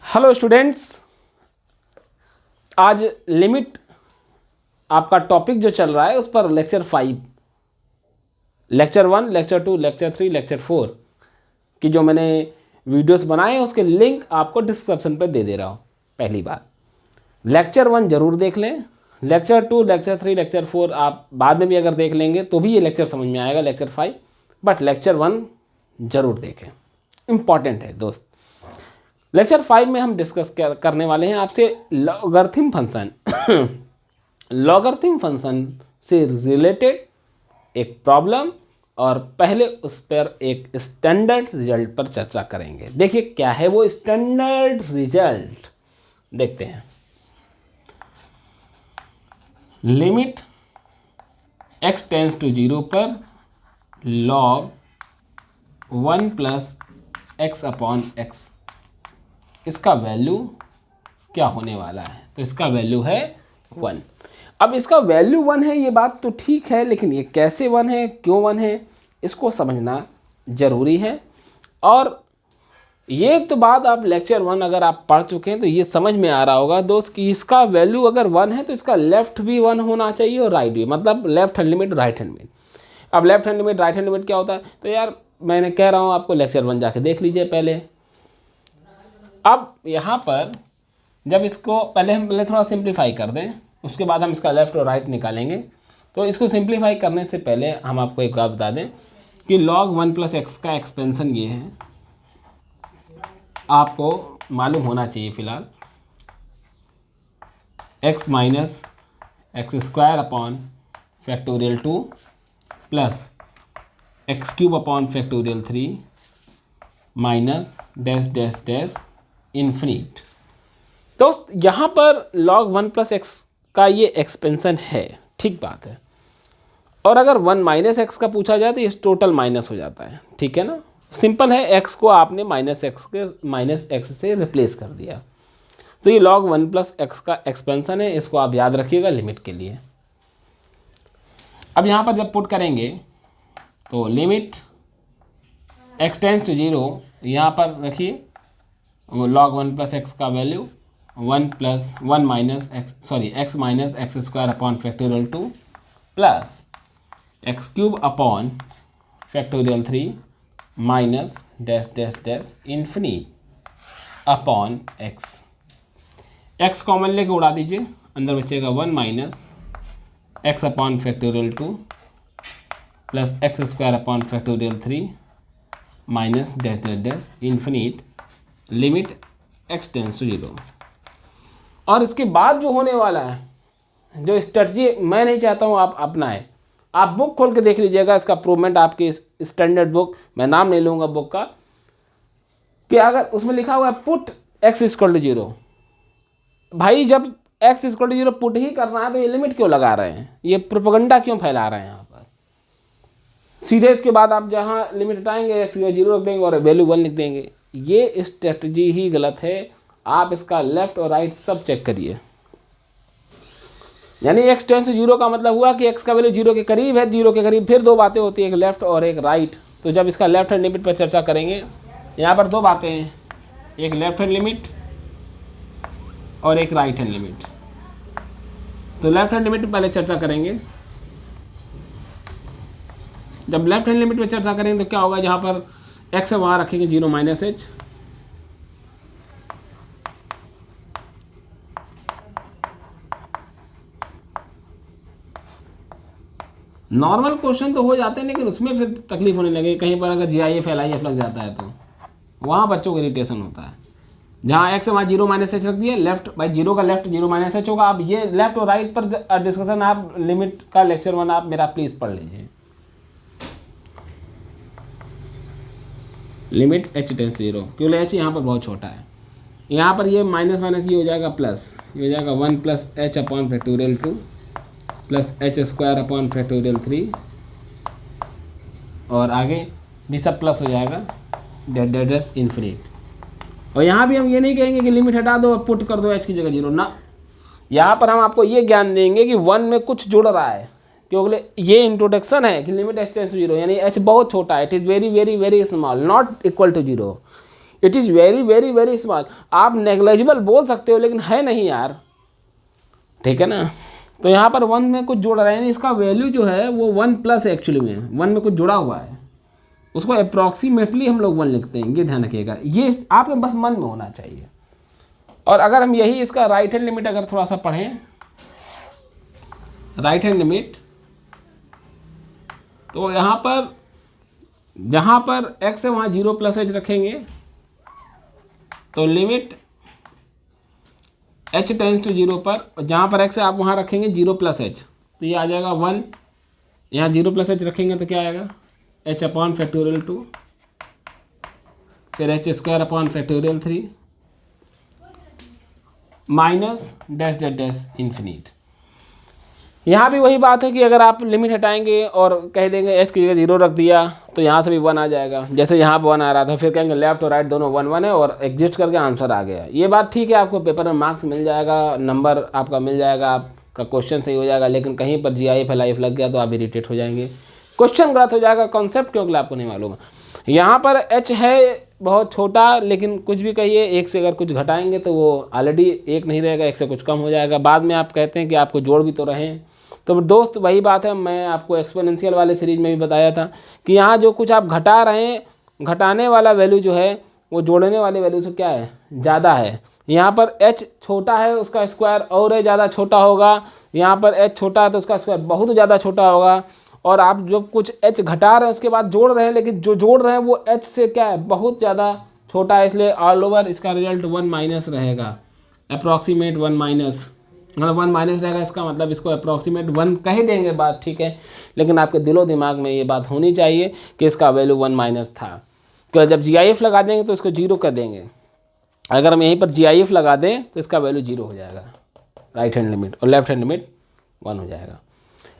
Hello students, आज limit आपका topic जो चल रहा है उस पर lecture 5, lecture 1, lecture 2, lecture 3, lecture 4 की जो मैंने वीडियोस बनाए हैं उसके लिंक आपको डिस्क्रिप्शन पर दे दे रहा हूँ। पहली बात, लेक्चर 1 ज़रूर देख लें। लेक्चर 2, लेक्चर 3, लेक्चर 4 आप बाद में भी अगर देख लेंगे तो भी ये लेक्चर समझ में आएगा, लेक्चर 5, बट लेक्चर 1 ज़रूर देखें, इम्पॉर्टेंट है दोस्त। लेक्चर 5 में हम डिस्कस करने वाले हैं आपसे लॉगरिथम फंक्शन लॉगरिथम फंक्शन से रिलेटेड एक प्रॉब्लम, और पहले उस पर एक स्टैंडर्ड रिजल्ट पर चर्चा करेंगे। देखिए क्या है वो स्टैंडर्ड रिजल्ट, देखते हैं। लिमिट x टेंस टू 0 पर log 1 plus x upon x, इसका वैल्यू क्या होने वाला है? तो इसका वैल्यू है 1। अब इसका वैल्यू 1 है, ये बात तो ठीक है, लेकिन ये कैसे 1 है, क्यों 1 है, इसको समझना ज़रूरी है। और ये तो बात आप लेक्चर 1 अगर आप पढ़ चुके हैं तो ये समझ में आ रहा होगा दोस्त कि इसका वैल्यू अगर 1 है तो इसका लेफ्ट भी 1 होना चाहिए और राइट भी, मतलब left hand limit, right hand limit. अब left hand limit, right hand limit क्या होता है? तो यार मैंने कह रहा हूँ आपको, लेक्चर 1 जाके देख लीजिए पहले। अब यहाँ पर जब इसको पहले थोड़ा सिंप्लीफाई कर दें, उसके बाद हम इसका लेफ़्ट और राइट निकालेंगे। तो इसको सिंप्लीफाई करने से पहले हम आपको एक बात बता दें कि log 1 प्लस एक्स का एक्सपेंसन ये है, आपको मालूम होना चाहिए फिलहाल। x minus x square upon factorial 2 plus x cube upon factorial 3 minus dash dash dash infinite. दोस्त यहाँ पर log 1 प्लस एक्स का ये एक्सपेंसन है, ठीक बात है। और अगर 1 माइनस एक्स का पूछा जाए तो ये टोटल माइनस हो जाता है, ठीक है ना। सिंपल है, एक्स को आपने माइनस एक्स से रिप्लेस कर दिया, तो ये log 1 प्लस एक्स का एक्सपेंसन है, इसको आप याद रखिएगा लिमिट के लिए। अब यहाँ पर जब पुट करेंगे तो लिमिट x टेंस टू 0, यहाँ पर रखिए वो log 1 प्लस एक्स का value 1 minus x minus x square upon factorial 2 plus x cube upon factorial 3 minus dash dash dash infinite upon x common लेके उड़ा दीजिए, अंदर बचेगा 1 minus x upon factorial 2 plus x square upon factorial 3 minus dash dash dash infinite limit x tends to 0। और इसके बाद जो होने वाला है, जो स्ट्रेटजी मैं नहीं चाहता हूँ आप अपनाएं, आप बुक खोल के देख लीजिएगा, इसका प्रूवमेंट आपकी स्टैंडर्ड बुक, मैं नाम नहीं लूँगा बुक का, कि अगर उसमें लिखा हुआ है पुट x इक्वल टू 0, भाई जब x इक्वल टू 0 पुट ही करना है तो ये लिमिट क्यों लगा रहे हैं, ये प्रोपेगेंडा क्यों फैला रहे हैं यहाँ पर? सीधे इसके बाद आप जहाँ लिमिट हटाएंगे x 0 रख देंगे और वैल्यू 1 लिख देंगे। ये स्ट्रेटजी ही गलत है, आप इसका लेफ्ट और राइट सब चेक करिए। यानी x टेंस टू 0 का मतलब हुआ कि x का वैल्यू 0 के करीब है, 0 के करीब फिर दो बातें होती है, एक लेफ्ट और एक राइट। तो जब इसका लेफ्ट हैंड लिमिट पर चर्चा करेंगे, यहाँ पर दो बातें हैं, एक लेफ्ट हैंड लिमिट और एक राइट हैंड लिमिट। तो लेफ्ट हैंड लिमिट पर पहले चर्चा करेंगे। जब लेफ्ट हैंड लिमिट पर चर्चा करेंगे तो क्या होगा, जहाँ पर x है वहाँ रखेंगे 0 माइनस एच, नॉर्मल क्वेश्चन तो हो जाते हैं लेकिन उसमें फिर तकलीफ होने लगे, कहीं पर अगर GIF LIF लग जाता है तो वहाँ बच्चों को इरिटेशन होता है। जहाँ x है वहाँ 0 माइनस एच रख दिए, लेफ्ट बाई 0 का लेफ्ट 0 माइनस एच होगा। अब ये लेफ्ट और राइट पर डिस्कशन आप लिमिट का लेक्चर 1 आप मेरा प्लीज़ पढ़ लीजिए। लिमिट h टेंस 0, क्योंकि h यहाँ पर बहुत छोटा है, यहाँ पर ये माइनस माइनस ये हो जाएगा प्लस, ये हो जाएगा 1 plus H upon factorial 2 plus H square upon factorial 3, और आगे भी सब प्लस हो जाएगा डैश डैश इन्फिनिट। और यहाँ भी हम ये नहीं कहेंगे कि लिमिट हटा दो और पुट कर दो h की जगह 0 ना, यहाँ पर हम आपको ये ज्ञान देंगे कि 1 में कुछ जुड़ रहा है, क्योंकि ये इंट्रोडक्शन है कि लिमिट x टेंस टू 0, यानी h बहुत छोटा है, it is very very very small, not equal to 0। It is very very very small. आप नेग्लेजिबल बोल सकते हो लेकिन है नहीं यार, ठीक है ना। तो यहाँ पर 1 में कुछ जुड़ रहे हैं, इसका वैल्यू जो है वो 1 प्लस एक्चुअली में 1 में कुछ जुड़ा हुआ है, उसको अप्रॉक्सीमेटली हम लोग 1 लिखते हैं, ये ध्यान रखिएगा, ये आपके बस मन में होना चाहिए। और अगर हम यही इसका राइट हैंड लिमिट अगर थोड़ा सा पढ़ें, राइट हैंड लिमिट, तो यहाँ पर जहाँ पर x है वहाँ 0 प्लस एच रखेंगे, तो लिमिट h टेंस टू 0 पर, जहाँ पर x है आप वहाँ रखेंगे 0 प्लस एच, तो ये आ जाएगा 1, यहाँ 0 प्लस एच रखेंगे तो क्या आएगा h अपॉन फैक्टोरियल 2, फिर h square upon factorial 3 minus dash dash dash infinite. यहाँ भी वही बात है कि अगर आप लिमिट हटाएंगे और कह देंगे एच की जगह 0 रख दिया तो यहाँ से भी 1 आ जाएगा, जैसे यहाँ पर 1 आ रहा था, फिर कहेंगे लेफ्ट और राइट दोनों 1 1 है और एग्जिस्ट करके आंसर आ गया। ये बात ठीक है, आपको पेपर में मार्क्स मिल जाएगा, नंबर आपका मिल जाएगा, आपका क्वेश्चन सही हो जाएगा, लेकिन कहीं पर GIF LIF लग गया तो आप इरिटेट हो जाएंगे, क्वेश्चन गलत हो जाएगा, कॉन्सेप्ट क्योंकि आपको नहीं मालूम। यहाँ पर h है बहुत छोटा, लेकिन कुछ भी कहिए, 1 से अगर कुछ घटाएंगे तो वो ऑलरेडी 1 नहीं रहेगा, 1 से कुछ कम हो जाएगा, बाद में आप कहते हैं कि आपको जोड़ भी तो रहे हैं। तो दोस्त वही बात है, मैं आपको एक्सपोनेंशियल वाले सीरीज में भी बताया था कि यहाँ जो कुछ आप घटा रहे हैं, घटाने वाला वैल्यू जो है वो जोड़ने वाले वैल्यू से क्या है, ज़्यादा है। यहाँ पर h छोटा है, उसका स्क्वायर और ज़्यादा छोटा होगा, यहाँ पर h छोटा है तो उसका स्क्वायर बहुत ज़्यादा छोटा होगा, और आप जो कुछ h घटा रहे हैं उसके बाद जोड़ रहे हैं, लेकिन जो जोड़ रहे हैं वो h से क्या है, बहुत ज़्यादा छोटा है, इसलिए ऑल ओवर इसका रिजल्ट 1 माइनस रहेगा, अप्रॉक्सीमेट 1 माइनस, मतलब 1 माइनस रहेगा। इसका मतलब इसको अप्रॉक्सीमेट 1 कह देंगे, बात ठीक है, लेकिन आपके दिलो दिमाग में ये बात होनी चाहिए कि इसका वैल्यू 1 माइनस था, क्योंकि जब GIF लगा देंगे तो इसको 0 कर देंगे, अगर हम यहीं पर GIF लगा दें तो इसका वैल्यू 0 हो जाएगा, राइट हैंड लिमिट, और लेफ्ट हैंड लिमिट 1 हो जाएगा।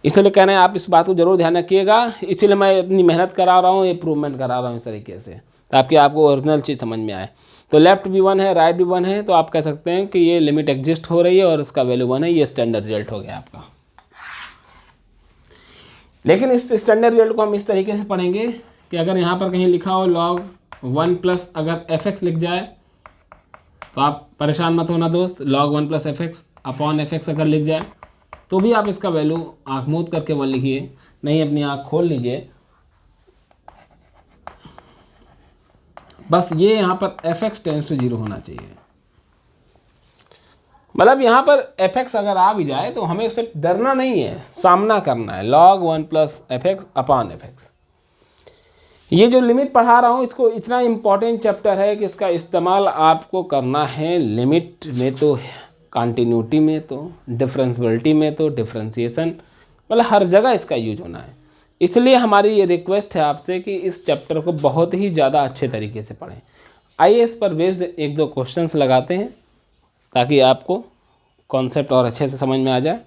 इसलिए कहना है आप इस बात को जरूर ध्यान रखिएगा, इसीलिए मैं इतनी मेहनत करा रहा हूँ, इम्प्रूवमेंट करा रहा हूँ इस तरीके से, ताकि आपको ओरिजिनल चीज़ समझ में आए। तो लेफ्ट भी 1 है, राइट भी 1 है, तो आप कह सकते हैं कि ये लिमिट एग्जिस्ट हो रही है और इसका वैल्यू 1 है, ये स्टैंडर्ड रिजल्ट हो गया आपका। लेकिन इस स्टैंडर्ड रिजल्ट को हम इस तरीके से पढ़ेंगे कि अगर यहाँ पर कहीं लिखा हो log 1 प्लस अगर fx लिख जाए तो आप परेशान मत होना दोस्त, log 1 plus fx upon fx अगर लिख जाए तो भी आप इसका वैल्यू आँख मूंद करके 1 लिखिए, नहीं अपनी आँख खोल लीजिए, बस ये यहाँ पर fx टेंस टू 0 होना चाहिए। मतलब यहाँ पर fx अगर आ भी जाए तो हमें उससे डरना नहीं है, सामना करना है, log 1 plus fx upon fx। ये जो लिमिट पढ़ा रहा हूँ इसको, इतना इम्पॉर्टेंट चैप्टर है कि इसका इस्तेमाल आपको करना है लिमिट में, तो कंटिन्यूटी में, तो डिफरेंशियबिलिटी में, तो डिफरेंशिएशन, मतलब हर जगह इसका यूज होना है। इसलिए हमारी ये रिक्वेस्ट है आपसे कि इस चैप्टर को बहुत ही ज़्यादा अच्छे तरीके से पढ़ें। आइए इस पर बेस्ड 1-2 क्वेश्चंस लगाते हैं ताकि आपको कॉन्सेप्ट और अच्छे से समझ में आ जाए।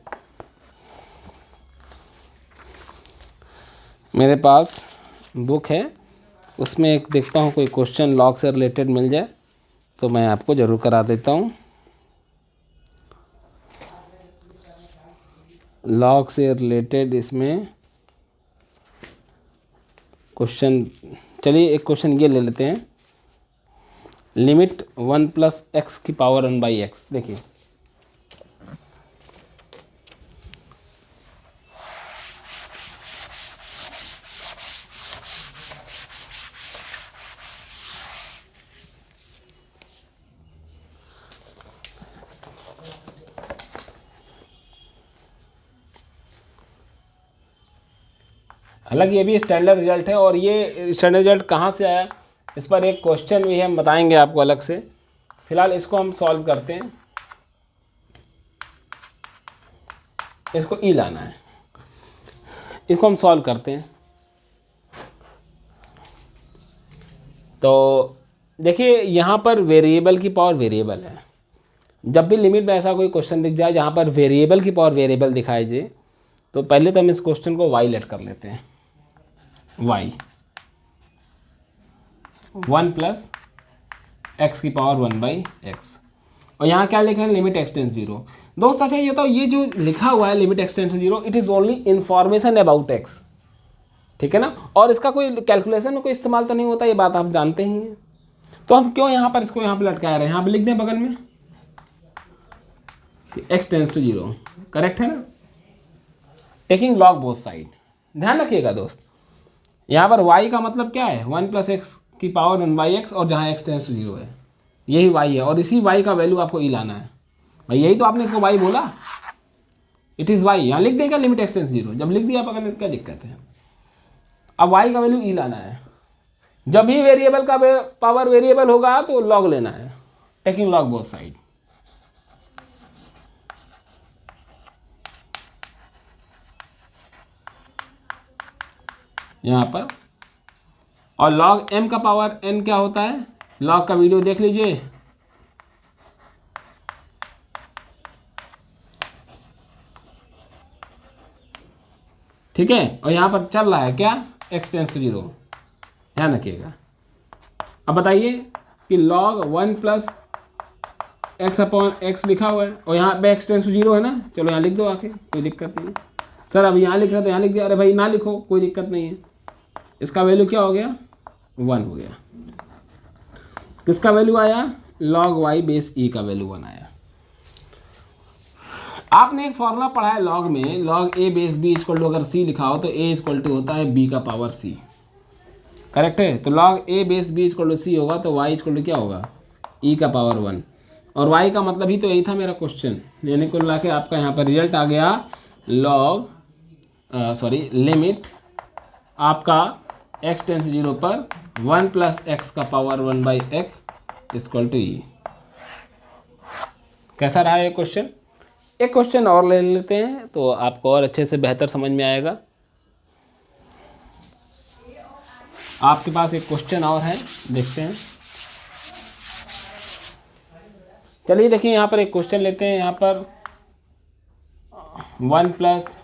मेरे पास बुक है, उसमें एक देखता हूँ कोई क्वेश्चन लॉग से रिलेटेड मिल जाए तो मैं आपको ज़रूर करा देता हूँ। लॉग से रिलेटेड इसमें क्वेश्चन, चलिए एक क्वेश्चन ये ले लेते हैं, लिमिट 1 प्लस एक्स की पावर 1/x। देखिए हालांकि ये भी स्टैंडर्ड रिजल्ट है, और ये स्टैंडर्ड रिजल्ट कहाँ से आया इस पर एक क्वेश्चन भी है, हम बताएंगे आपको अलग से। फिलहाल इसको हम सॉल्व करते हैं, इसको ई लाना है, इसको हम सॉल्व करते हैं। तो देखिए यहाँ पर वेरिएबल की पावर वेरिएबल है, जब भी लिमिट में ऐसा कोई क्वेश्चन दिख जाए जहाँ पर वेरिएबल की पावर वेरिएबल दिखाई दे, तो पहले तो हम इस क्वेश्चन को y लेट कर लेते हैं, y 1 प्लस एक्स की पावर 1/x, और यहाँ क्या लिखा है, लिमिट एक्सटेंस 0। दोस्त अच्छा ये तो ये जो लिखा हुआ है limit x tends 0, it is only information about x, ठीक है ना, और इसका कोई कैलकुलेशन में कोई इस्तेमाल तो नहीं होता, ये बात आप जानते ही हैं। तो हम क्यों यहाँ पर इसको यहाँ पर लटका रहे हैं, यहाँ पर लिख दें बगल में x टेंस टू 0, करेक्ट है ना। टेकिंग लॉग बोथ साइड, ध्यान रखिएगा दोस्त, यहाँ पर y का मतलब क्या है 1 + x की पावर 1/x, और जहाँ x टेंस टू 0 है यही y है, और इसी y का वैल्यू आपको ई लाना है भाई, यही तो आपने इसको y बोला, इट इज़ y। यहाँ लिख देगा लिमिट x टेंस 0, जब लिख दिया पकड़ने क्या दिक्कत है। अब y का वैल्यू ई लाना है, जब भी वेरिएबल का पावर वेरिएबल होगा तो लॉग लेना है, टेकिंग लॉग बोथ साइड। यहाँ पर और log m का पावर n क्या होता है, log का वीडियो देख लीजिए। ठीक है, और यहाँ पर चल रहा है क्या x टेंस टू 0, ध्यान रखिएगा। अब बताइए कि log 1 + x/x लिखा हुआ है, और यहाँ पे x टेंस टू 0 है ना, चलो यहाँ लिख दो आके, कोई दिक्कत नहीं है। सर अब यहाँ लिख रहे तो यहाँ लिख दिया, अरे भाई ना लिखो कोई दिक्कत नहीं है। इसका वैल्यू क्या हो गया 1 हो गया, किसका वैल्यू आया log y बेस e का वैल्यू 1 आया। आपने एक फॉर्मूला पढ़ा है log में, log a base b equal to, अगर c लिखा हो तो a इक्वल टू होता है b का पावर c, करेक्ट है। तो log a base b equal to c होगा तो y इक्वल टू क्या होगा e का पावर 1, और y का मतलब ही तो यही था मेरा क्वेश्चन, यानी कुल मिला के आपका यहाँ पर रिजल्ट आ गया लिमिट आपका x टेंस 0 पर 1 + x का power 1/x equal to e। कैसा रहा ये क्वेश्चन? एक क्वेश्चन और ले लेते हैं तो आपको और अच्छे से बेहतर समझ में आएगा। आपके पास एक क्वेश्चन और है, देखते हैं। चलिए देखिए यहाँ पर एक क्वेश्चन लेते हैं। यहाँ पर 1 +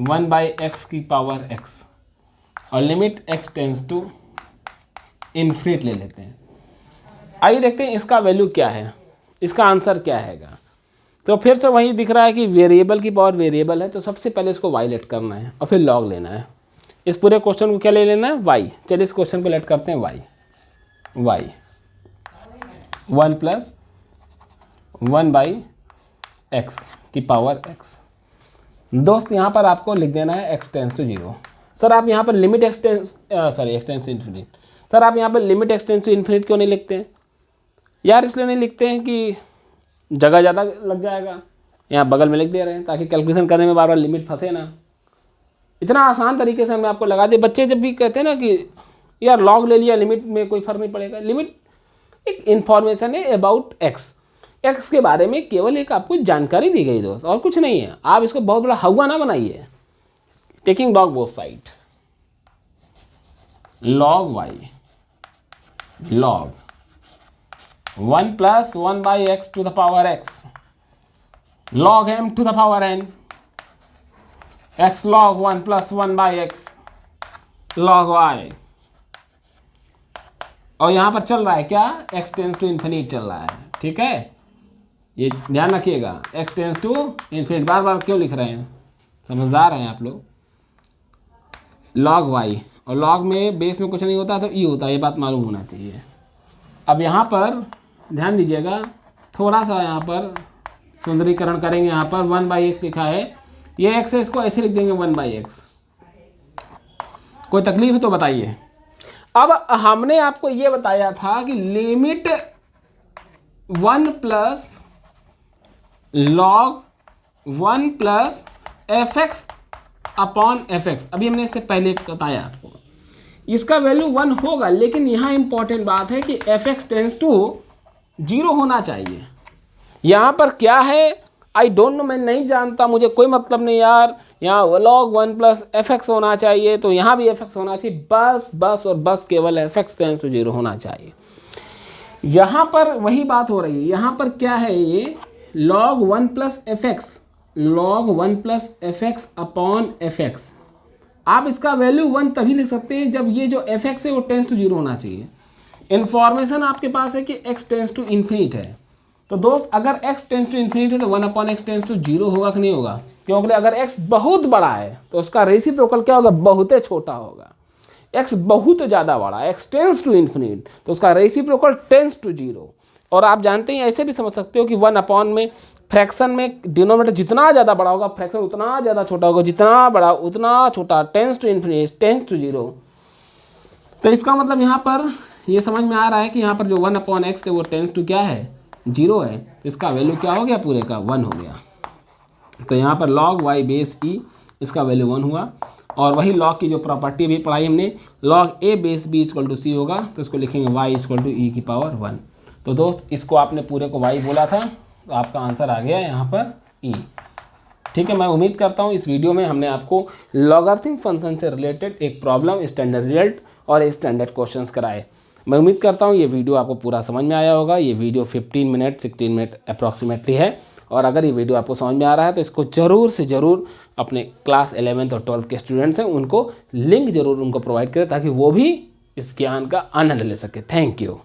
1/x की पावर x और limit x tends to infinite ले लेते हैं। आइए देखते हैं इसका वैल्यू क्या है, इसका आंसर क्या हैगा। तो फिर से वही दिख रहा है कि वेरिएबल की पावर वेरिएबल है, तो सबसे पहले इसको y लेट करना है और फिर log लेना है। इस पूरे क्वेश्चन को क्या ले लेना है y। चलिए इस क्वेश्चन को लेट करते हैं y 1 + 1/x की पावर x। दोस्त यहाँ पर आपको लिख देना है x टेंस टू 0। सर आप यहाँ पर limit x tends to infinite, sir आप यहाँ पर limit x tends to infinite क्यों नहीं लिखते हैं यार? इसलिए नहीं लिखते हैं कि जगह ज़्यादा लग जाएगा, यहाँ बगल में लिख दे रहे हैं ताकि कैलकुलेशन करने में बार बार लिमिट फंसे ना। इतना आसान तरीके से हमने आपको लगा दिया। बच्चे जब भी कहते हैं ना कि यार लॉग ले लिया, लिमिट में कोई फर्क नहीं पड़ेगा। लिमिट एक इन्फॉर्मेशन है अबाउट एक्स के बारे में, केवल एक आपको जानकारी दी गई दोस्त, और कुछ नहीं है। आप इसको बहुत बड़ा हवा ना बनाइए। Taking log both side, log y log 1 + 1/x to the power x log m to the power n x log 1 + 1/x log y। और यहाँ पर चल रहा है क्या x टेंस टू इन्फिनिट चल रहा है, ठीक है, ये ध्यान रखिएगा। x टेंस टू इन्फिनिट बार बार क्यों लिख रहे हैं, समझदार हैं आप लोग। log y, और log में बेस में कुछ नहीं होता तो e होता है, ये बात मालूम होना चाहिए। अब यहाँ पर ध्यान दीजिएगा, थोड़ा सा यहाँ पर सुंदरीकरण करेंगे। यहाँ पर 1/x लिखा है, ये x है, इसको ऐसे लिख देंगे 1/x। कोई तकलीफ है तो बताइए। अब हमने आपको ये बताया था कि लिमिट 1 + log 1 + fx/fx, अभी हमने इससे पहले बताया आपको, इसका वैल्यू 1 होगा। लेकिन यहाँ इंपॉर्टेंट बात है कि fx टेंस टू 0 होना चाहिए। यहाँ पर क्या है आई डोंट नो, मैं नहीं जानता, मुझे कोई मतलब नहीं यार। यहाँ log 1 + fx होना चाहिए, तो यहाँ भी fx होना चाहिए, बस और बस केवल fx टेंस टू 0 होना चाहिए। यहाँ पर वही बात हो रही है। यहाँ पर क्या है, ये log 1 + fx log 1 + fx/fx। आप इसका वैल्यू 1 तभी लिख सकते हैं जब ये जो fx है वो टेंस टू 0 होना चाहिए। इन्फॉर्मेशन आपके पास है कि x टेंस टू इन्फिनिट है, तो दोस्त अगर x टेंस टू इन्फिनिट है तो 1/x टेंस टू 0 होगा कि नहीं होगा? क्योंकि अगर x बहुत बड़ा है तो उसका रेसिप्रोकल क्या होगा, बहुत छोटा होगा। x बहुत ज़्यादा बड़ा, x टेंस टू इन्फिनिट, तो उसका रेसिप्रोकल टेंस टू 0। और आप जानते हैं ऐसे भी समझ सकते हो कि 1 अपॉन में फ्रैक्शन में डिनोमिनेटर जितना ज़्यादा बड़ा होगा फ्रैक्शन उतना ज़्यादा छोटा होगा, जितना बड़ा उतना छोटा, tends to infinite, tends to 0। तो इसका मतलब यहाँ पर ये समझ में आ रहा है कि यहाँ पर जो 1 अपॉन एक्स है वो टेंस टू क्या है, 0 है। तो इसका वैल्यू क्या हो गया, पूरे का 1 हो गया। तो यहाँ पर log y बेस e इसका वैल्यू 1 हुआ। और वही log की जो प्रॉपर्टी भी पढ़ाई हमने, log a base b equal to c होगा, तो इसको लिखेंगे y इक्वल टू e की पावर 1। तो दोस्त इसको आपने पूरे को y बोला था, तो आपका आंसर आ गया यहाँ पर e। ठीक है, मैं उम्मीद करता हूँ इस वीडियो में हमने आपको लॉगरिथम फंक्शन से रिलेटेड एक प्रॉब्लम, स्टैंडर्ड रिजल्ट और स्टैंडर्ड क्वेश्चंस कराए। मैं उम्मीद करता हूँ ये वीडियो आपको पूरा समझ में आया होगा। ये वीडियो 15 मिनट 16 मिनट अप्रॉक्सीमेटली है। और अगर ये वीडियो आपको समझ में आ रहा है तो इसको ज़रूर से ज़रूर अपने क्लास 11th और 12th के स्टूडेंट्स हैं उनको लिंक ज़रूर उनको प्रोवाइड करें, ताकि वो भी इस ज्ञान का आनंद ले सके। Thank you.